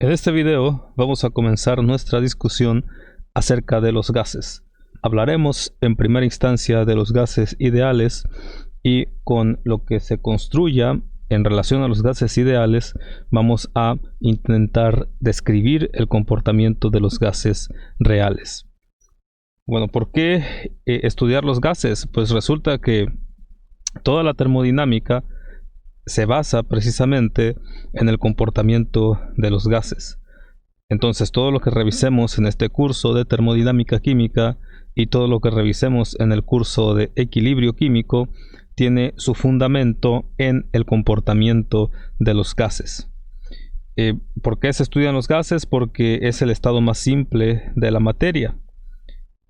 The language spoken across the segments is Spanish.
En este video vamos a comenzar nuestra discusión acerca de los gases. Hablaremos en primera instancia de los gases ideales y con lo que se construya en relación a los gases ideales vamos a intentar describir el comportamiento de los gases reales. Bueno, ¿por qué estudiar los gases? Pues resulta que toda la termodinámica se basa precisamente en el comportamiento de los gases. Entonces todo lo que revisemos en este curso de termodinámica química y todo lo que revisemos en el curso de equilibrio químico tiene su fundamento en el comportamiento de los gases. ¿Por qué se estudian los gases? Porque es el estado más simple de la materia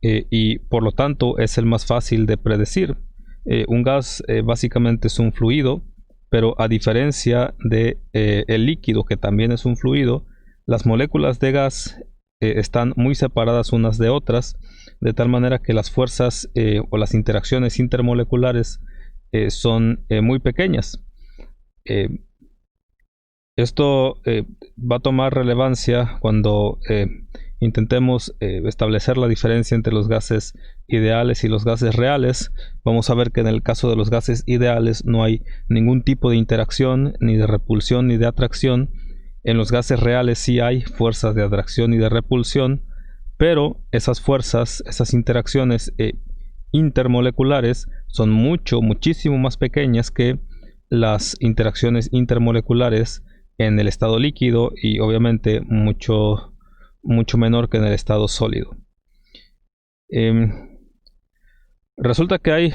y por lo tanto es el más fácil de predecir. Un gas básicamente es un fluido, pero a diferencia de el líquido, que también es un fluido, las moléculas de gas están muy separadas unas de otras, de tal manera que las fuerzas o las interacciones intermoleculares son muy pequeñas. Esto va a tomar relevancia cuando intentemos establecer la diferencia entre los gases ideales y los gases reales. Vamos a ver que en el caso de los gases ideales no hay ningún tipo de interacción, ni de repulsión ni de atracción. En los gases reales sí hay fuerzas de atracción y de repulsión, pero esas fuerzas, esas interacciones intermoleculares son muchísimo más pequeñas que las interacciones intermoleculares en el estado líquido y obviamente mucho menor que en el estado sólido. Resulta que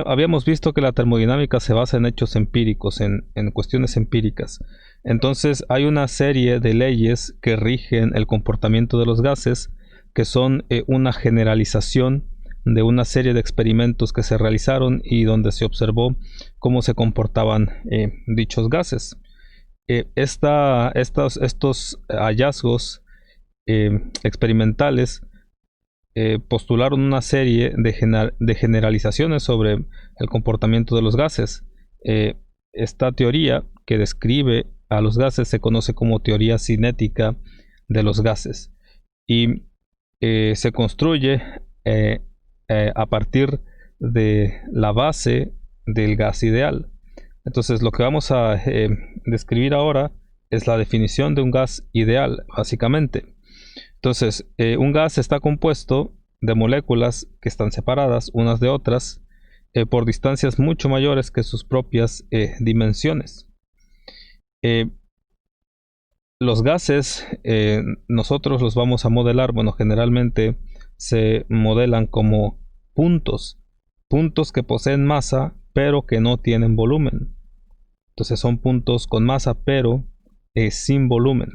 habíamos visto que la termodinámica se basa en hechos empíricos, en cuestiones empíricas. Entonces hay una serie de leyes que rigen el comportamiento de los gases, que son una generalización de una serie de experimentos que se realizaron y donde se observó cómo se comportaban dichos gases. Estos hallazgos experimentales postularon una serie de generalizaciones sobre el comportamiento de los gases. Esta teoría que describe a los gases se conoce como teoría cinética de los gases y se construye a partir de la base del gas ideal. Entonces lo que vamos a describir ahora es la definición de un gas ideal, básicamente. Entonces, un gas está compuesto de moléculas que están separadas unas de otras por distancias mucho mayores que sus propias dimensiones. Los gases nosotros los vamos a modelar, bueno, generalmente se modelan como puntos que poseen masa pero que no tienen volumen. Entonces son puntos con masa pero sin volumen.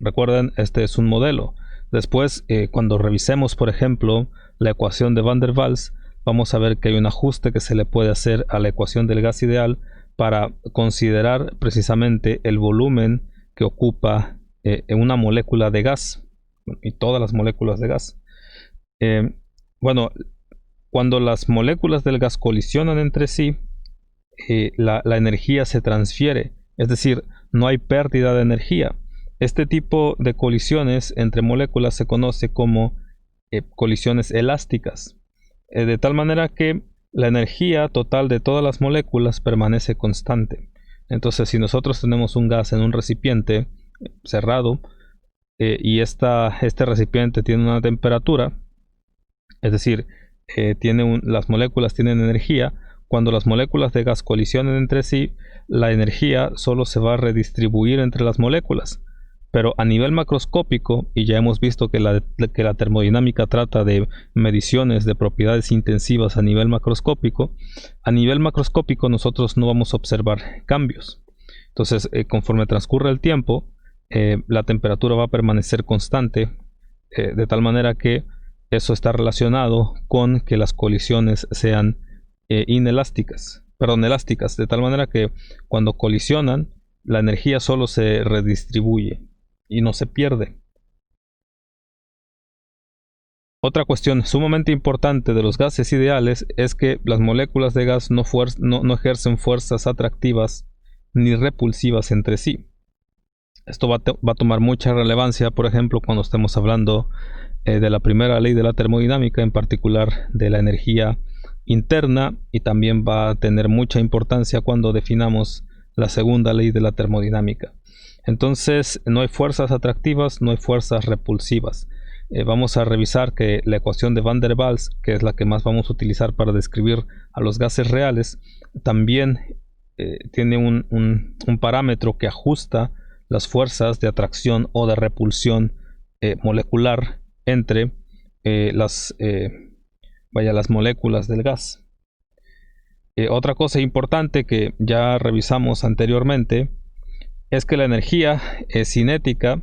Recuerden, este es un modelo. Después, cuando revisemos, por ejemplo, la ecuación de Van der Waals, vamos a ver que hay un ajuste que se le puede hacer a la ecuación del gas ideal para considerar precisamente el volumen que ocupa una molécula de gas y todas las moléculas de gas. Bueno, cuando las moléculas del gas colisionan entre sí, la energía se transfiere, es decir, no hay pérdida de energía. Este tipo de colisiones entre moléculas se conoce como colisiones elásticas, de tal manera que la energía total de todas las moléculas permanece constante. Entonces, si nosotros tenemos un gas en un recipiente cerrado y este recipiente tiene una temperatura, es decir, las moléculas tienen energía, cuando las moléculas de gas colisionen entre sí, la energía solo se va a redistribuir entre las moléculas. Pero a nivel macroscópico, y ya hemos visto que la termodinámica trata de mediciones de propiedades intensivas a nivel macroscópico nosotros no vamos a observar cambios. Entonces, conforme transcurre el tiempo, la temperatura va a permanecer constante, de tal manera que eso está relacionado con que las colisiones sean elásticas, de tal manera que cuando colisionan, la energía solo se redistribuye y no se pierde. Otra cuestión sumamente importante de los gases ideales es que las moléculas de gas no ejercen fuerzas atractivas ni repulsivas entre sí. Esto va a tomar mucha relevancia, por ejemplo, cuando estemos hablando de la primera ley de la termodinámica, en particular de la energía interna, y también va a tener mucha importancia cuando definamos la segunda ley de la termodinámica. Entonces, no hay fuerzas atractivas, no hay fuerzas repulsivas. Vamos a revisar que la ecuación de Van der Waals, que es la que más vamos a utilizar para describir a los gases reales, también tiene un parámetro que ajusta las fuerzas de atracción o de repulsión molecular entre las moléculas del gas. Otra cosa importante que ya revisamos anteriormente es que la energía cinética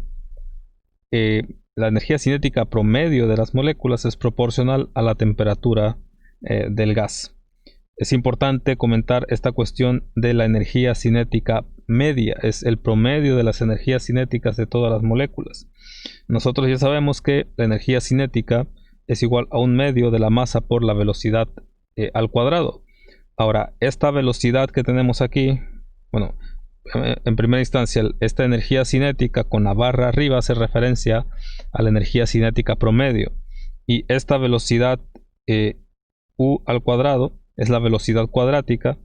promedio de las moléculas es proporcional a la temperatura del gas. Es importante comentar esta cuestión de la energía cinética media, es el promedio de las energías cinéticas de todas las moléculas. Nosotros ya sabemos que la energía cinética es igual a un medio de la masa por la velocidad al cuadrado. Ahora, esta velocidad que tenemos aquí, bueno, en primera instancia, esta energía cinética con la barra arriba hace referencia a la energía cinética promedio. Y esta velocidad U al cuadrado es la velocidad cuadrática.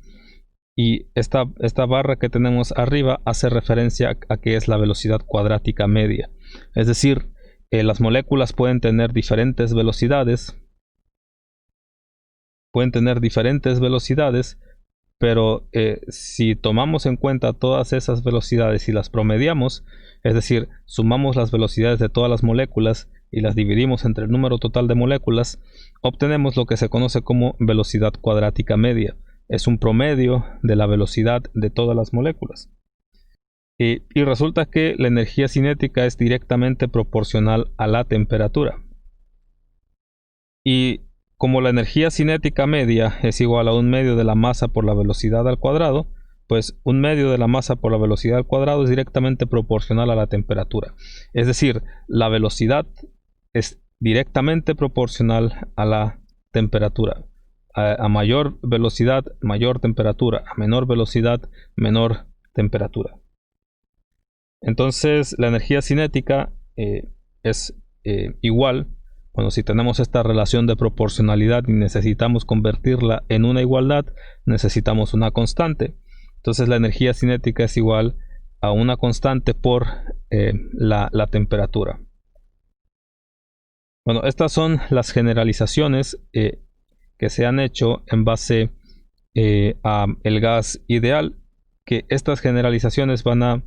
Y esta barra que tenemos arriba hace referencia a que es la velocidad cuadrática media. Es decir, las moléculas pueden tener diferentes velocidades. Pero si tomamos en cuenta todas esas velocidades y las promediamos, es decir, sumamos las velocidades de todas las moléculas y las dividimos entre el número total de moléculas, obtenemos lo que se conoce como velocidad cuadrática media. Es un promedio de la velocidad de todas las moléculas. Y resulta que la energía cinética es directamente proporcional a la temperatura. Y como la energía cinética media es igual a un medio de la masa por la velocidad al cuadrado, pues un medio de la masa por la velocidad al cuadrado es directamente proporcional a la temperatura. Es decir, la velocidad es directamente proporcional a la temperatura. A mayor velocidad, mayor temperatura. A menor velocidad, menor temperatura. Entonces, la energía cinética es igual. Bueno, si tenemos esta relación de proporcionalidad y necesitamos convertirla en una igualdad, necesitamos una constante. Entonces la energía cinética es igual a una constante por la temperatura. Bueno, estas son las generalizaciones que se han hecho en base a el gas ideal, que estas generalizaciones van a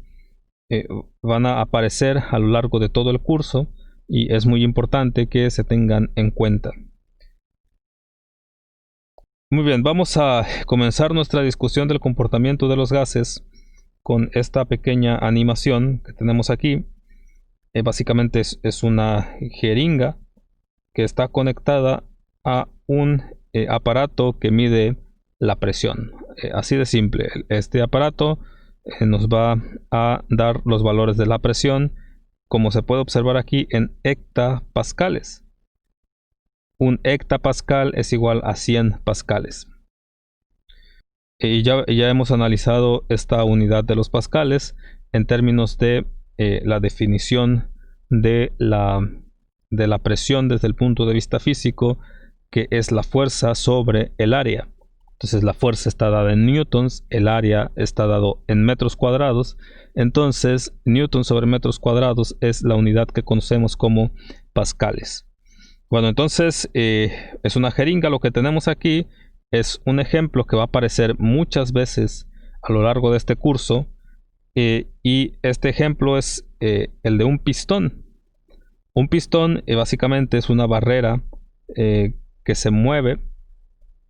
aparecer a lo largo de todo el curso. Y es muy importante que se tengan en cuenta. Muy bien, vamos a comenzar nuestra discusión del comportamiento de los gases con esta pequeña animación que tenemos aquí. Básicamente es una jeringa que está conectada a un aparato que mide la presión. Así de simple. Este aparato nos va a dar los valores de la presión, como se puede observar aquí, en hectapascales. Un hectapascal es igual a 100 pascales. Y ya hemos analizado esta unidad de los pascales en términos de la definición de la presión desde el punto de vista físico, que es la fuerza sobre el área. Entonces la fuerza está dada en newtons, el área está dado en metros cuadrados. Entonces newtons sobre metros cuadrados es la unidad que conocemos como pascales. Bueno, entonces es una jeringa. Lo que tenemos aquí es un ejemplo que va a aparecer muchas veces a lo largo de este curso. Y este ejemplo es el de un pistón. Un pistón básicamente es una barrera que se mueve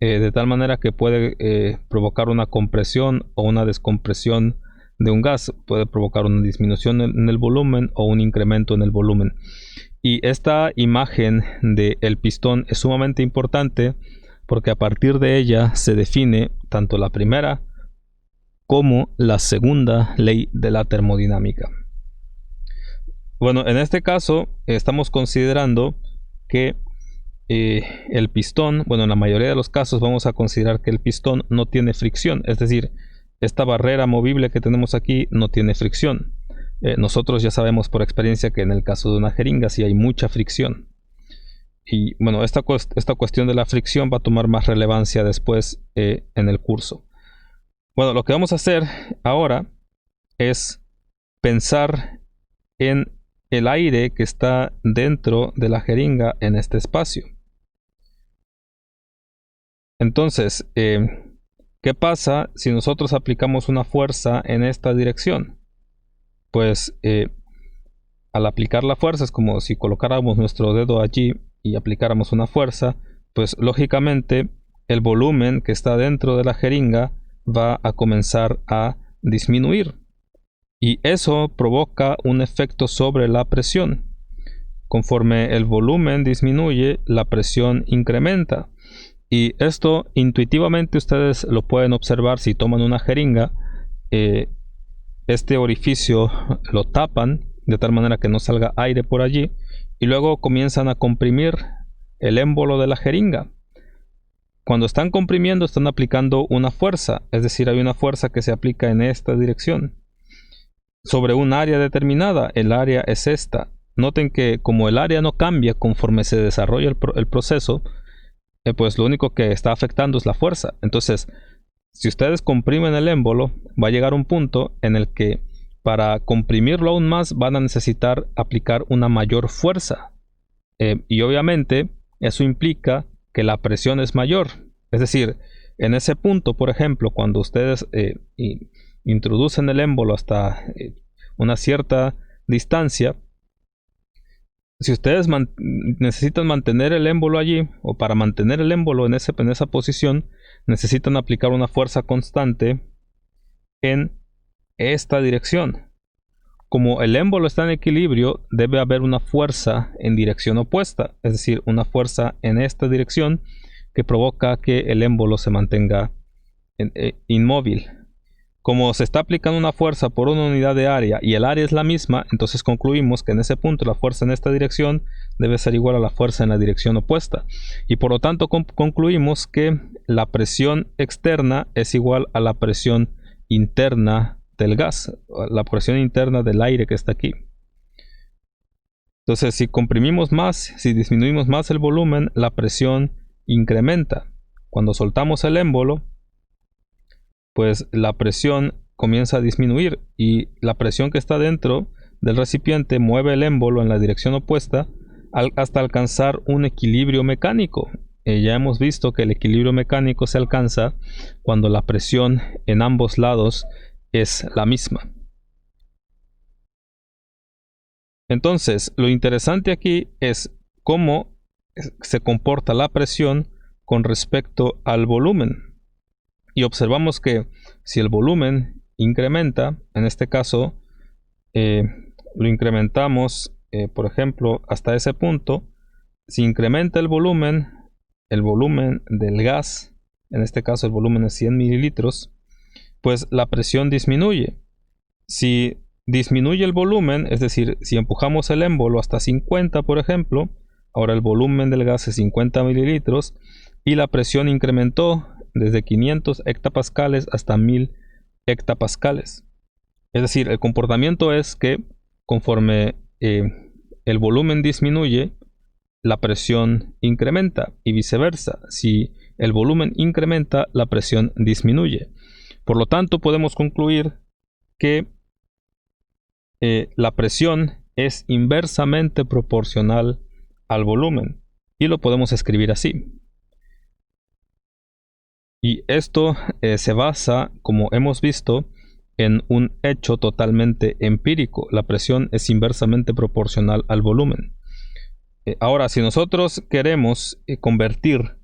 de tal manera que puede provocar una compresión o una descompresión de un gas. Puede provocar una disminución en el volumen o un incremento en el volumen. Y esta imagen del pistón es sumamente importante porque a partir de ella se define tanto la primera como la segunda ley de la termodinámica. Bueno, en este caso estamos considerando que el pistón, bueno, en la mayoría de los casos vamos a considerar que el pistón no tiene fricción, es decir, esta barrera movible que tenemos aquí no tiene fricción. nosotros ya sabemos por experiencia que en el caso de una jeringa sí hay mucha fricción. Y bueno, esta cuestión de la fricción va a tomar más relevancia después en el curso. Bueno, lo que vamos a hacer ahora es pensar en el aire que está dentro de la jeringa en este espacio. Entonces, ¿qué pasa si nosotros aplicamos una fuerza en esta dirección? Pues al aplicar la fuerza es como si colocáramos nuestro dedo allí y aplicáramos una fuerza, pues lógicamente el volumen que está dentro de la jeringa va a comenzar a disminuir. Y eso provoca un efecto sobre la presión. Conforme el volumen disminuye, la presión incrementa. Y esto intuitivamente ustedes lo pueden observar si toman una jeringa. Este orificio lo tapan de tal manera que no salga aire por allí. Y luego comienzan a comprimir el émbolo de la jeringa. Cuando están comprimiendo, están aplicando una fuerza. Es decir, hay una fuerza que se aplica en esta dirección sobre un área determinada. El área es esta. Noten que como el área no cambia conforme se desarrolla el proceso, pues lo único que está afectando es la fuerza. Entonces, si ustedes comprimen el émbolo, va a llegar un punto en el que para comprimirlo aún más van a necesitar aplicar una mayor fuerza. Y obviamente eso implica que la presión es mayor. Es decir, en ese punto, por ejemplo, cuando ustedes introducen el émbolo hasta una cierta distancia, si ustedes necesitan mantener el émbolo allí, o para mantener el émbolo en esa posición, necesitan aplicar una fuerza constante en esta dirección. Como el émbolo está en equilibrio, debe haber una fuerza en dirección opuesta, es decir, una fuerza en esta dirección que provoca que el émbolo se mantenga inmóvil. Como se está aplicando una fuerza por una unidad de área y el área es la misma, entonces concluimos que en ese punto la fuerza en esta dirección debe ser igual a la fuerza en la dirección opuesta. Y por lo tanto concluimos que la presión externa es igual a la presión interna del gas, la presión interna del aire que está aquí. Entonces, si comprimimos más, si disminuimos más el volumen, la presión incrementa. Cuando soltamos el émbolo, pues la presión comienza a disminuir y la presión que está dentro del recipiente mueve el émbolo en la dirección opuesta hasta alcanzar un equilibrio mecánico. Ya hemos visto que el equilibrio mecánico se alcanza cuando la presión en ambos lados es la misma. Entonces, lo interesante aquí es cómo se comporta la presión con respecto al volumen. Y observamos que si el volumen incrementa, en este caso lo incrementamos, por ejemplo, hasta ese punto. Si incrementa el volumen del gas, en este caso el volumen es 100 mililitros, pues la presión disminuye. Si disminuye el volumen, es decir, si empujamos el émbolo hasta 50, por ejemplo, ahora el volumen del gas es 50 mililitros y la presión incrementó desde 500 hectapascales hasta 1000 hectapascales. Es decir, el comportamiento es que conforme el volumen disminuye, la presión incrementa y viceversa. Si el volumen incrementa, la presión disminuye. Por lo tanto, podemos concluir que la presión es inversamente proporcional al volumen y lo podemos escribir así. Y esto se basa, como hemos visto, en un hecho totalmente empírico. La presión es inversamente proporcional al volumen. Ahora, si nosotros queremos convertir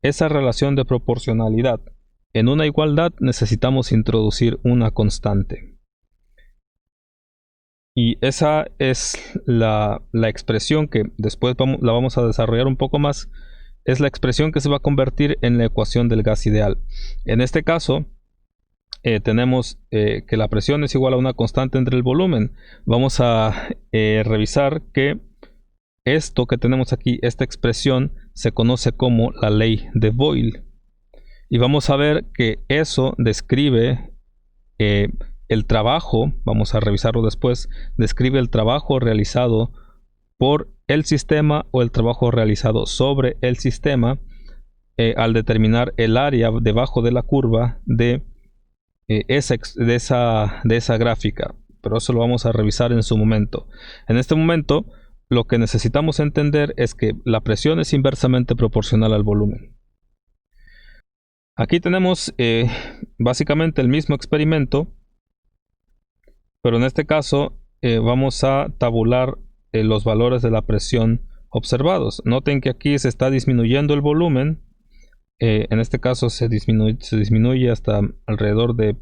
esa relación de proporcionalidad en una igualdad, necesitamos introducir una constante. Y esa es la expresión que después la vamos a desarrollar un poco más. Es la expresión que se va a convertir en la ecuación del gas ideal. En este caso, tenemos que la presión es igual a una constante entre el volumen. Vamos a revisar que esto que tenemos aquí, esta expresión, se conoce como la ley de Boyle. Y vamos a ver que eso describe el trabajo, vamos a revisarlo después, describe el trabajo realizado por el sistema o el trabajo realizado sobre el sistema al determinar el área debajo de la curva de esa gráfica. Pero eso lo vamos a revisar en su momento. En este momento, lo que necesitamos entender es que la presión es inversamente proporcional al volumen. Aquí tenemos básicamente el mismo experimento, pero en este caso vamos a tabular los valores de la presión observados. Noten que aquí se está disminuyendo el volumen. En este caso se disminuye hasta alrededor de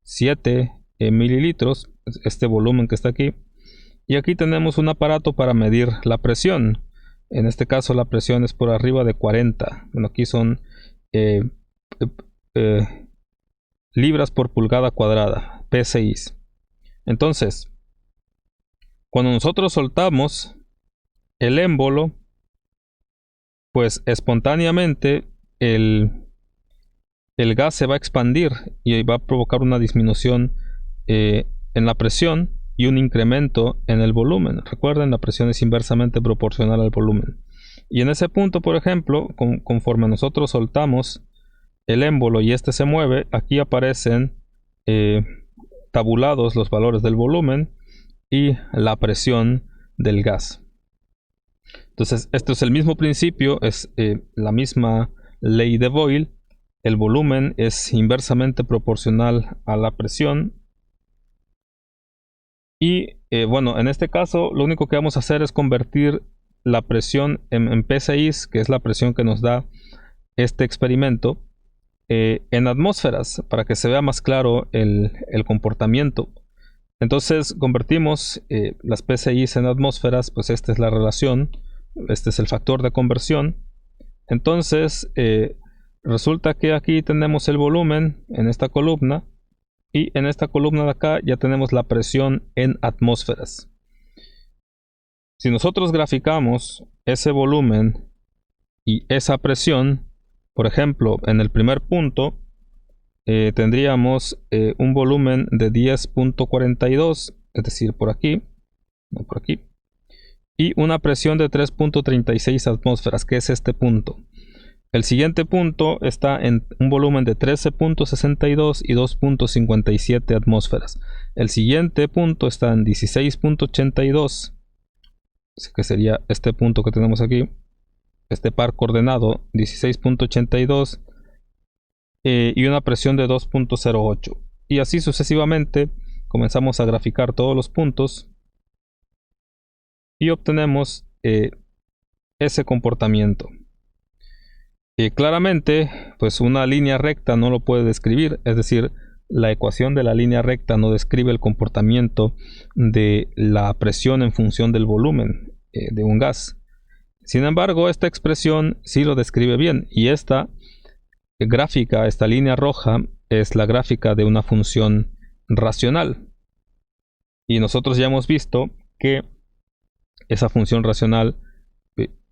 7 mililitros, este volumen que está aquí. Y aquí tenemos un aparato para medir la presión. En este caso la presión es por arriba de 40. Bueno, aquí son libras por pulgada cuadrada, PSI. Entonces, cuando nosotros soltamos el émbolo, pues espontáneamente el gas se va a expandir y va a provocar una disminución en la presión y un incremento en el volumen. Recuerden, la presión es inversamente proporcional al volumen. Y en ese punto, por ejemplo, conforme nosotros soltamos el émbolo y este se mueve, aquí aparecen tabulados los valores del volumen y la presión del gas. Entonces, esto es el mismo principio, es la misma ley de Boyle. El volumen es inversamente proporcional a la presión. Y bueno, en este caso lo único que vamos a hacer es convertir la presión en PSI, que es la presión que nos da este experimento, en atmósferas, para que se vea más claro el comportamiento. Entonces convertimos las PSI en atmósferas, pues esta es la relación, este es el factor de conversión. Entonces resulta que aquí tenemos el volumen en esta columna y en esta columna de acá ya tenemos la presión en atmósferas. Si nosotros graficamos ese volumen y esa presión, por ejemplo, en el primer punto tendríamos un volumen de 10.42, es decir, por aquí, no por aquí, y una presión de 3.36 atmósferas, que es este punto. El siguiente punto está en un volumen de 13.62 y 2.57 atmósferas. El siguiente punto está en 16.82, que sería este punto que tenemos aquí, este par coordenado 16.82, y una presión de 2.08. Y así sucesivamente comenzamos a graficar todos los puntos y obtenemos ese comportamiento. Claramente, pues una línea recta no lo puede describir, es decir, la ecuación de la línea recta no describe el comportamiento de la presión en función del volumen de un gas. Sin embargo, esta expresión sí lo describe bien, y esta gráfica, esta línea roja, es la gráfica de una función racional. Y nosotros ya hemos visto que esa función racional,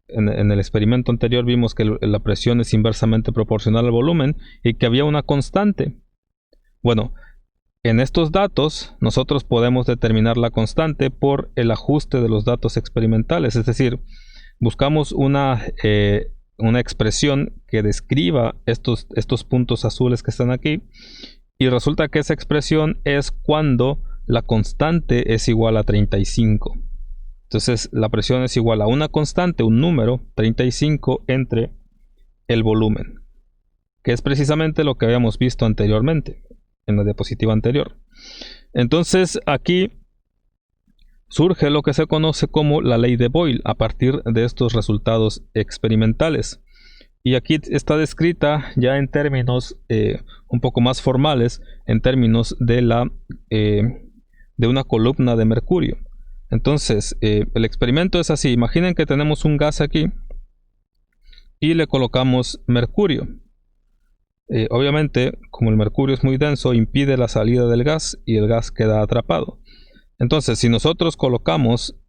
en el experimento anterior vimos que la presión es inversamente proporcional al volumen y que había una constante. Bueno, en estos datos nosotros podemos determinar la constante por el ajuste de los datos experimentales, es decir, buscamos una expresión que describa estos puntos azules que están aquí, y resulta que esa expresión es cuando la constante es igual a 35. Entonces la presión es igual a una constante, un número, 35, entre el volumen, que es precisamente lo que habíamos visto anteriormente, en la diapositiva anterior. Entonces aquí surge lo que se conoce como la ley de Boyle a partir de estos resultados experimentales. Y aquí está descrita ya en términos un poco más formales, en términos de una columna de mercurio. Entonces, el experimento es así. Imaginen que tenemos un gas aquí y le colocamos mercurio. Obviamente, como el mercurio es muy denso, impide la salida del gas y el gas queda atrapado. Entonces, si nosotros colocamos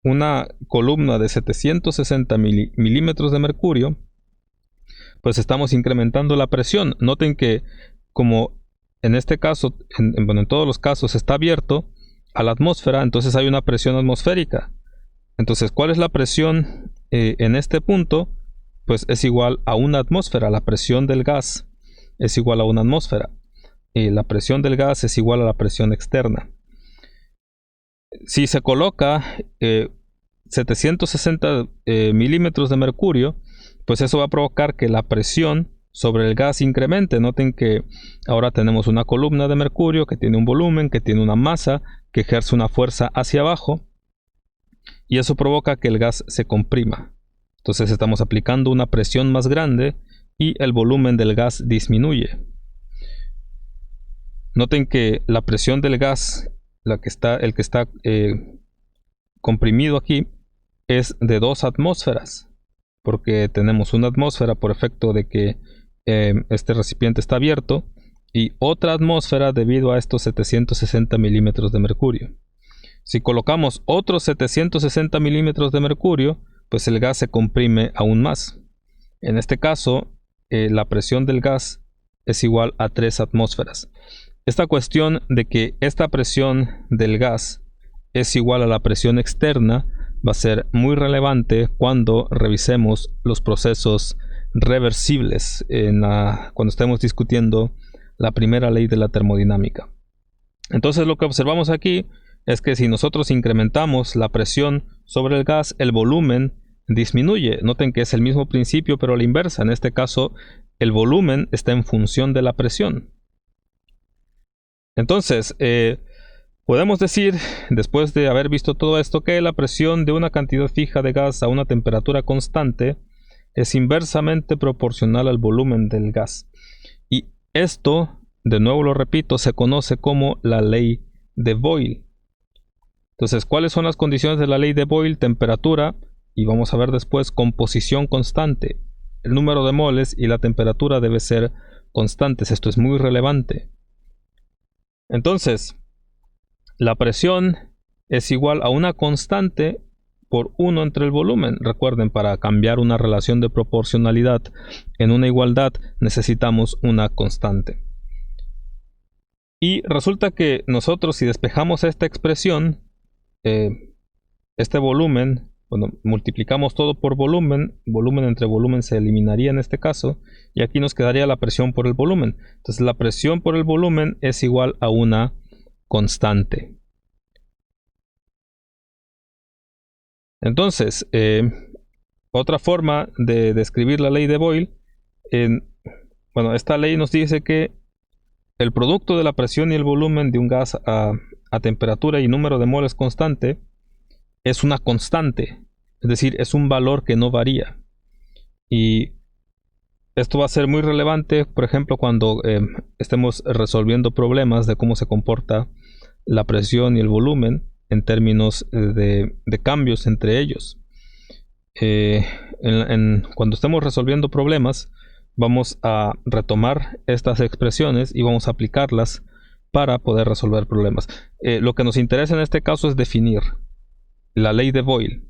una columna de 760 milímetros de mercurio, pues estamos incrementando la presión. Noten que como en este caso, en todos los casos está abierto a la atmósfera, entonces hay una presión atmosférica. Entonces, ¿cuál es la presión en este punto? Pues es igual a una atmósfera. La presión del gas es igual a una atmósfera. Y la presión del gas es igual a la presión externa. Si se coloca 760 milímetros de mercurio, pues eso va a provocar que la presión sobre el gas incremente. Noten que ahora tenemos una columna de mercurio que tiene un volumen, que tiene una masa, que ejerce una fuerza hacia abajo, y eso provoca que el gas se comprima. Entonces estamos aplicando una presión más grande y el volumen del gas disminuye. Noten que la presión del gas, el que está comprimido aquí, es de 2 atmósferas, porque tenemos una atmósfera por efecto de que este recipiente está abierto, y otra atmósfera debido a estos 760 milímetros de mercurio. Si colocamos otros 760 milímetros de mercurio, pues el gas se comprime aún más. En este caso, la presión del gas es igual a 3 atmósferas. Esta cuestión de que esta presión del gas es igual a la presión externa va a ser muy relevante cuando revisemos los procesos reversibles, cuando estemos discutiendo la primera ley de la termodinámica. Entonces lo que observamos aquí es que si nosotros incrementamos la presión sobre el gas, el volumen disminuye. Noten que es el mismo principio pero a la inversa. En este caso el volumen está en función de la presión. Entonces podemos decir, después de haber visto todo esto, que la presión de una cantidad fija de gas a una temperatura constante es inversamente proporcional al volumen del gas. Y esto, de nuevo lo repito, se conoce como la ley de Boyle. Entonces, ¿cuáles son las condiciones de la ley de Boyle? Temperatura, y vamos a ver después composición constante. El número de moles y la temperatura debe ser constantes. Esto es muy relevante. Entonces, la presión es igual a una constante por 1 entre el volumen. Recuerden, para cambiar una relación de proporcionalidad en una igualdad necesitamos una constante. Y resulta que nosotros, si despejamos esta expresión, este volumen, bueno, multiplicamos todo por volumen, volumen entre volumen se eliminaría en este caso, y aquí nos quedaría la presión por el volumen. Entonces la presión por el volumen es igual a una constante. Entonces, otra forma de describir la ley de Boyle, bueno, esta ley nos dice que el producto de la presión y el volumen de un gas a temperatura y número de moles constante es una constante, es decir, es un valor que no varía. Y esto va a ser muy relevante, por ejemplo, cuando estemos resolviendo problemas de cómo se comporta la presión y el volumen en términos de cambios entre ellos. Cuando estemos resolviendo problemas, vamos a retomar estas expresiones y vamos a aplicarlas para poder resolver problemas. Lo que nos interesa en este caso es definir la ley de Boyle,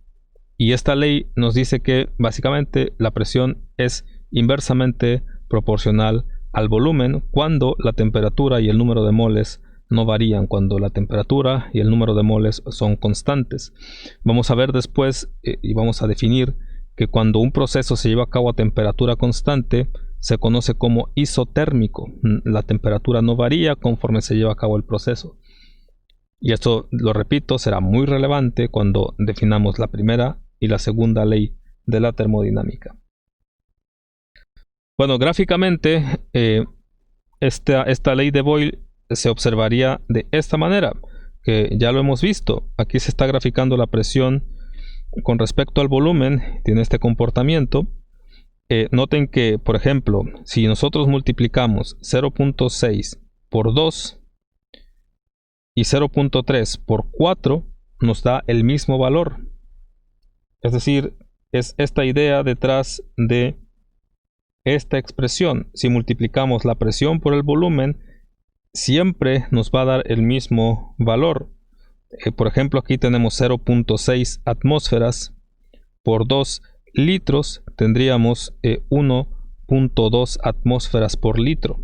y esta ley nos dice que básicamente la presión es inversamente proporcional al volumen cuando la temperatura y el número de moles no varían, cuando la temperatura y el número de moles son constantes. Vamos a ver después y vamos a definir que cuando un proceso se lleva a cabo a temperatura constante se conoce como isotérmico. La temperatura no varía conforme se lleva a cabo el proceso. Y esto, lo repito, será muy relevante cuando definamos la primera y la segunda ley de la termodinámica. Bueno, gráficamente esta ley de Boyle se observaría de esta manera, que ya lo hemos visto. Aquí se está graficando la presión con respecto al volumen, tiene este comportamiento. Noten que, por ejemplo, si nosotros multiplicamos 0.6 por 2 y 0.3 por 4, nos da el mismo valor. Es decir, es esta idea detrás de esta expresión. Si multiplicamos la presión por el volumen, siempre nos va a dar el mismo valor. Por ejemplo, aquí tenemos 0.6 atmósferas por 2 litros, tendríamos 1.2 atmósferas por litro.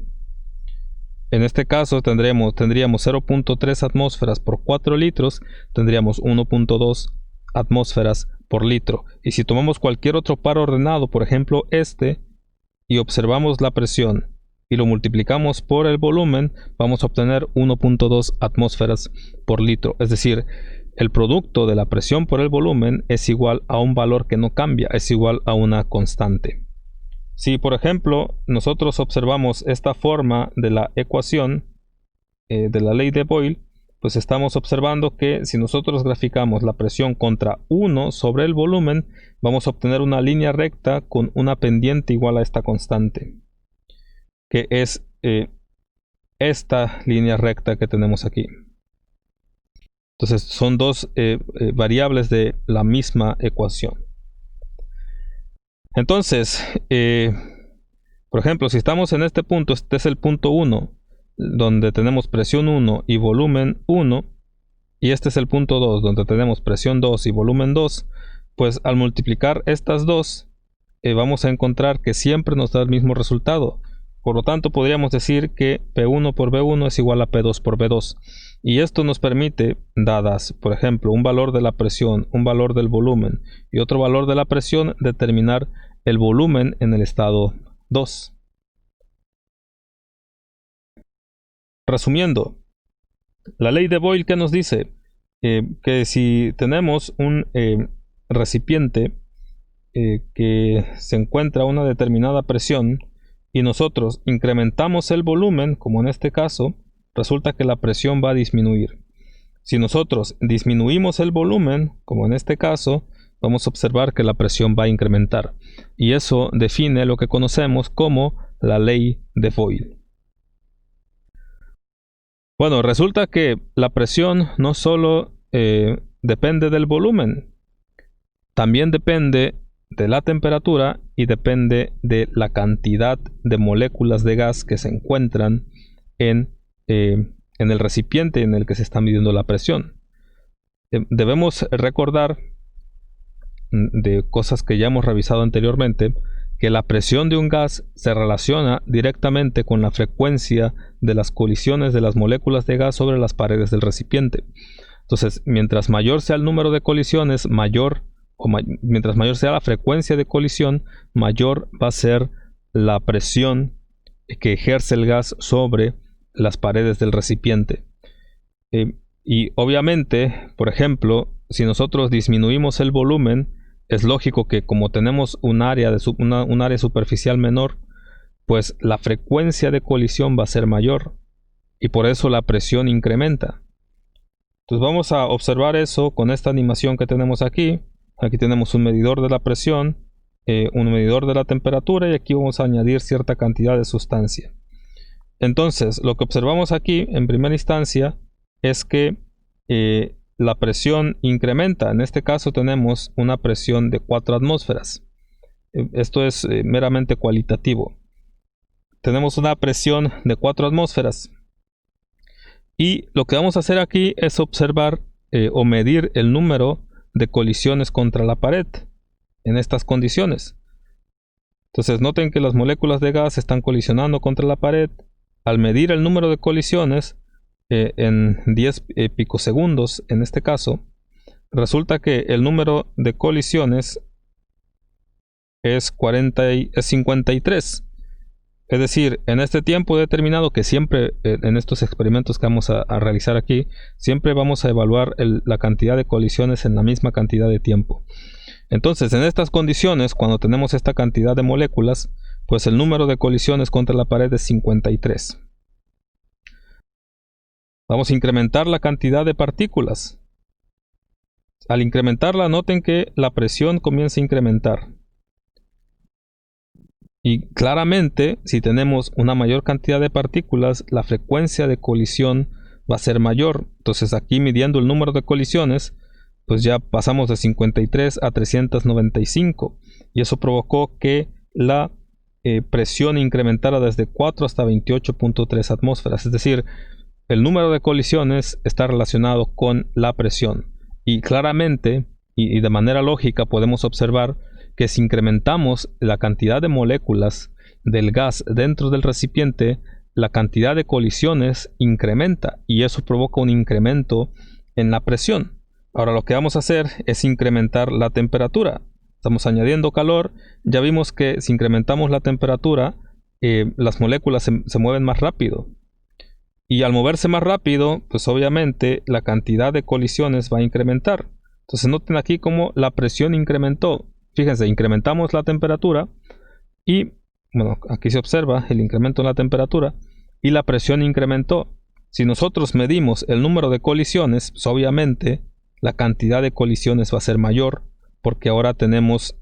En este caso tendríamos 0.3 atmósferas por 4 litros, tendríamos 1.2 atmósferas por litro. Y si tomamos cualquier otro par ordenado, por ejemplo este, y observamos la presión y lo multiplicamos por el volumen, vamos a obtener 1.2 atmósferas por litro. Es decir, el producto de la presión por el volumen es igual a un valor que no cambia, es igual a una constante. Si por ejemplo nosotros observamos esta forma de la ecuación de la ley de Boyle, pues estamos observando que si nosotros graficamos la presión contra 1 sobre el volumen, vamos a obtener una línea recta con una pendiente igual a esta constante, que es esta línea recta que tenemos aquí. Entonces son dos variables de la misma ecuación. Entonces, por ejemplo, si estamos en este punto, este es el punto 1, donde tenemos presión 1 y volumen 1, y este es el punto 2, donde tenemos presión 2 y volumen 2, pues al multiplicar estas dos, vamos a encontrar que siempre nos da el mismo resultado. Por lo tanto, podríamos decir que P1 por V1 es igual a P2 por V2. Y esto nos permite, dadas, por ejemplo, un valor de la presión, un valor del volumen y otro valor de la presión, determinar el volumen en el estado 2. Resumiendo, la ley de Boyle, ¿qué nos dice? Que si tenemos un recipiente que se encuentra a una determinada presión y nosotros incrementamos el volumen, como en este caso, resulta que la presión va a disminuir. Si nosotros disminuimos el volumen, como en este caso, vamos a observar que la presión va a incrementar. Y eso define lo que conocemos como la ley de Boyle. Bueno, resulta que la presión no solo depende del volumen, también depende de la temperatura y depende de la cantidad de moléculas de gas que se encuentran en el recipiente en el que se está midiendo la presión. Debemos recordar de cosas que ya hemos revisado anteriormente, que la presión de un gas se relaciona directamente con la frecuencia de las colisiones de las moléculas de gas sobre las paredes del recipiente. Entonces, mientras mayor sea el número de colisiones, mientras mayor sea la frecuencia de colisión, mayor va a ser la presión que ejerce el gas sobre las paredes del recipiente. Y obviamente, por ejemplo, si nosotros disminuimos el volumen, es lógico que como tenemos un área superficial menor, pues la frecuencia de colisión va a ser mayor y por eso la presión incrementa. Entonces vamos a observar eso con esta animación que tenemos aquí. Aquí tenemos un medidor de la presión, un medidor de la temperatura, y aquí vamos a añadir cierta cantidad de sustancia. Entonces lo que observamos aquí en primera instancia es que la presión incrementa. En este caso tenemos una presión de 4 atmósferas. Esto es meramente cualitativo. Tenemos una presión de 4 atmósferas. Y lo que vamos a hacer aquí es observar o medir el número de colisiones contra la pared en estas condiciones. Entonces noten que las moléculas de gas están colisionando contra la pared. Al medir el número de colisiones en 10 picosegundos, en este caso, resulta que el número de colisiones es 53. Es decir, en este tiempo determinado, que siempre en estos experimentos que vamos a realizar aquí, siempre vamos a evaluar la cantidad de colisiones en la misma cantidad de tiempo. Entonces, en estas condiciones, cuando tenemos esta cantidad de moléculas, pues el número de colisiones contra la pared es 53. Vamos a incrementar la cantidad de partículas. Al incrementarla, noten que la presión comienza a incrementar. Y claramente, si tenemos una mayor cantidad de partículas, la frecuencia de colisión va a ser mayor. Entonces aquí, midiendo el número de colisiones, pues ya pasamos de 53 a 395. Y eso provocó que la presión incrementara desde 4 hasta 28.3 atmósferas. Es decir, el número de colisiones está relacionado con la presión. Y claramente, y de manera lógica, podemos observar que si incrementamos la cantidad de moléculas del gas dentro del recipiente, la cantidad de colisiones incrementa y eso provoca un incremento en la presión. Ahora lo que vamos a hacer es incrementar la temperatura. Estamos añadiendo calor. Ya vimos que si incrementamos la temperatura, las moléculas se mueven más rápido. Y al moverse más rápido, pues obviamente la cantidad de colisiones va a incrementar. Entonces noten aquí cómo la presión incrementó. Fíjense, incrementamos la temperatura y, bueno, aquí se observa el incremento en la temperatura y la presión incrementó. Si nosotros medimos el número de colisiones, pues obviamente la cantidad de colisiones va a ser mayor porque ahora tenemos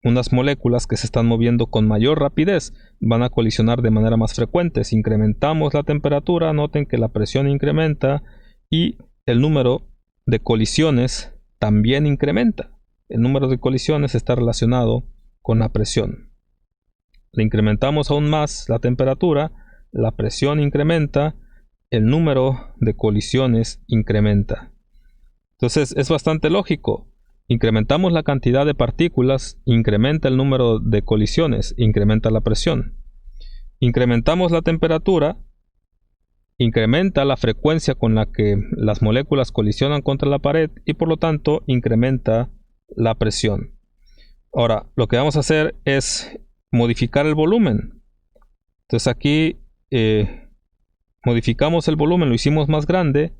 unas moléculas que se están moviendo con mayor rapidez, van a colisionar de manera más frecuente. Si incrementamos la temperatura, noten que la presión incrementa y el número de colisiones también incrementa. El número de colisiones está relacionado con la presión. Le incrementamos aún más la temperatura, la presión incrementa, el número de colisiones incrementa. Entonces es bastante lógico. Incrementamos la cantidad de partículas, incrementa el número de colisiones, incrementa la presión. Incrementamos la temperatura, incrementa la frecuencia con la que las moléculas colisionan contra la pared y por lo tanto incrementa la presión. Ahora, lo que vamos a hacer es modificar el volumen. Entonces aquí modificamos el volumen, lo hicimos más grande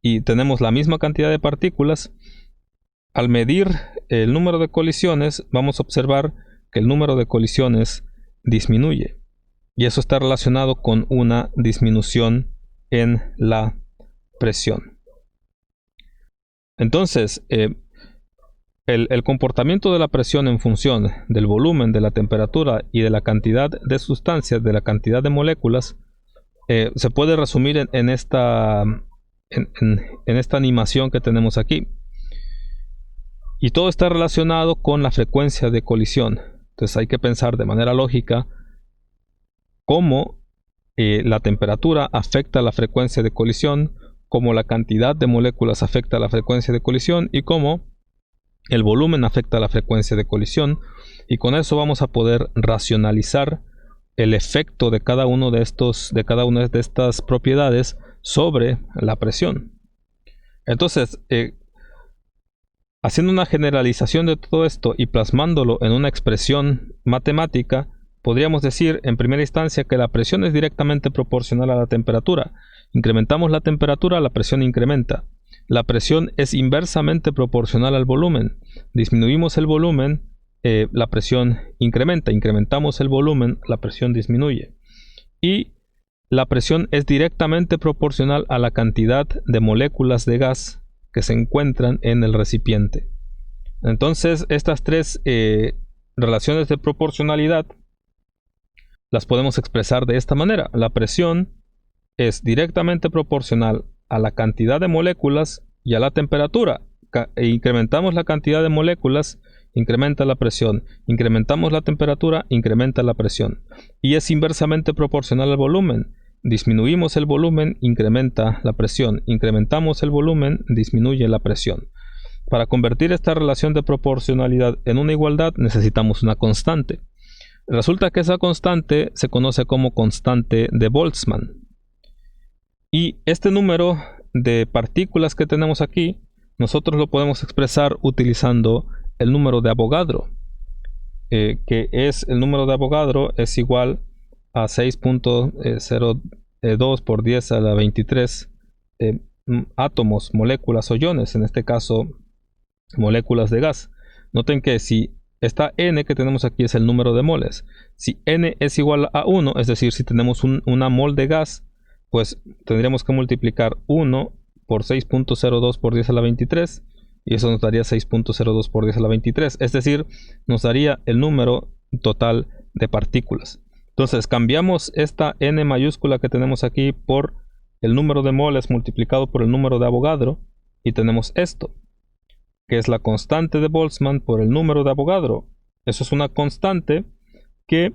y tenemos la misma cantidad de partículas. Al medir el número de colisiones, vamos a observar que el número de colisiones disminuye. Y eso está relacionado con una disminución en la presión. Entonces, el comportamiento de la presión en función del volumen, de la temperatura y de la cantidad de sustancias, de la cantidad de moléculas, se puede resumir en esta animación que tenemos aquí. Y todo está relacionado con la frecuencia de colisión. Entonces hay que pensar de manera lógica cómo la temperatura afecta la frecuencia de colisión, cómo la cantidad de moléculas afecta la frecuencia de colisión y cómo el volumen afecta la frecuencia de colisión. Y con eso vamos a poder racionalizar el efecto de cada una de estas propiedades sobre la presión. Entonces, haciendo una generalización de todo esto y plasmándolo en una expresión matemática, podríamos decir en primera instancia que la presión es directamente proporcional a la temperatura. Incrementamos la temperatura, la presión incrementa. La presión es inversamente proporcional al volumen. Disminuimos el volumen, la presión incrementa. Incrementamos el volumen, la presión disminuye. Y la presión es directamente proporcional a la cantidad de moléculas de gas que se encuentran en el recipiente. Entonces estas tres relaciones de proporcionalidad las podemos expresar de esta manera. La presión es directamente proporcional a la cantidad de moléculas y a la temperatura. Incrementamos la cantidad de moléculas, incrementa la presión. Incrementamos la temperatura, incrementa la presión. Y es inversamente proporcional al volumen. Disminuimos el volumen, incrementa la presión. Incrementamos el volumen, disminuye la presión. Para convertir esta relación de proporcionalidad en una igualdad necesitamos una constante. Resulta que esa constante se conoce como constante de Boltzmann. Y este número de partículas que tenemos aquí, nosotros lo podemos expresar utilizando el número de Avogadro. Que es el número de Avogadro es igual a 6.02 por 10 a la 23 átomos, moléculas o iones, en este caso moléculas de gas. Noten que si esta n que tenemos aquí es el número de moles, si n es igual a 1, es decir, si tenemos una mol de gas, pues tendríamos que multiplicar 1 por 6.02 por 10 a la 23 y eso nos daría 6.02 por 10 a la 23, es decir, nos daría el número total de partículas. Entonces cambiamos esta n mayúscula que tenemos aquí por el número de moles multiplicado por el número de Avogadro y tenemos esto, que es la constante de Boltzmann por el número de Avogadro. Eso es una constante que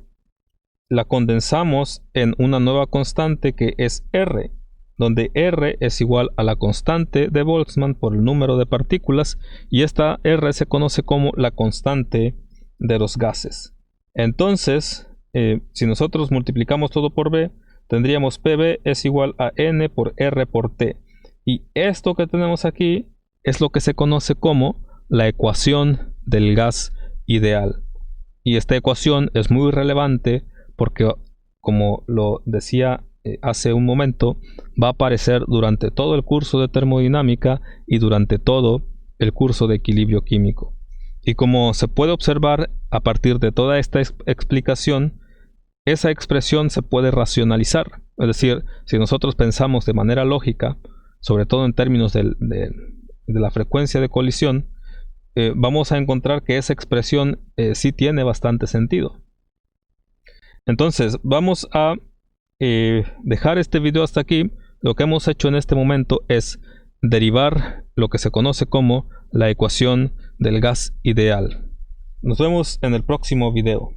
la condensamos en una nueva constante que es R, donde R es igual a la constante de Boltzmann por el número de partículas y esta R se conoce como la constante de los gases. Entonces, si nosotros multiplicamos todo por B, tendríamos PV es igual a N por R por T. Y esto que tenemos aquí es lo que se conoce como la ecuación del gas ideal. Y esta ecuación es muy relevante porque, como lo decía hace un momento, va a aparecer durante todo el curso de termodinámica y durante todo el curso de equilibrio químico. Y como se puede observar a partir de toda esta explicación, esa expresión se puede racionalizar. Es decir, si nosotros pensamos de manera lógica, sobre todo en términos de la frecuencia de colisión, vamos a encontrar que esa expresión sí tiene bastante sentido. Entonces, vamos a dejar este video hasta aquí. Lo que hemos hecho en este momento es derivar lo que se conoce como la ecuación del gas ideal. Nos vemos en el próximo video.